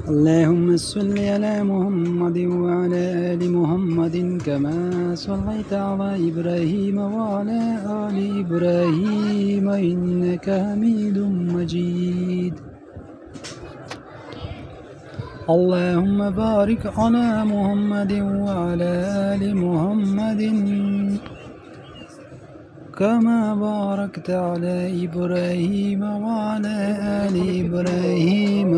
اللهم صل على محمد وعلى آل محمد كما صليت على إبراهيم وعلى آل إبراهيم إنك حميد مجيد. اللهم بارك على محمد وعلى آل محمد كما باركت على إبراهيم وعلى آل إبراهيم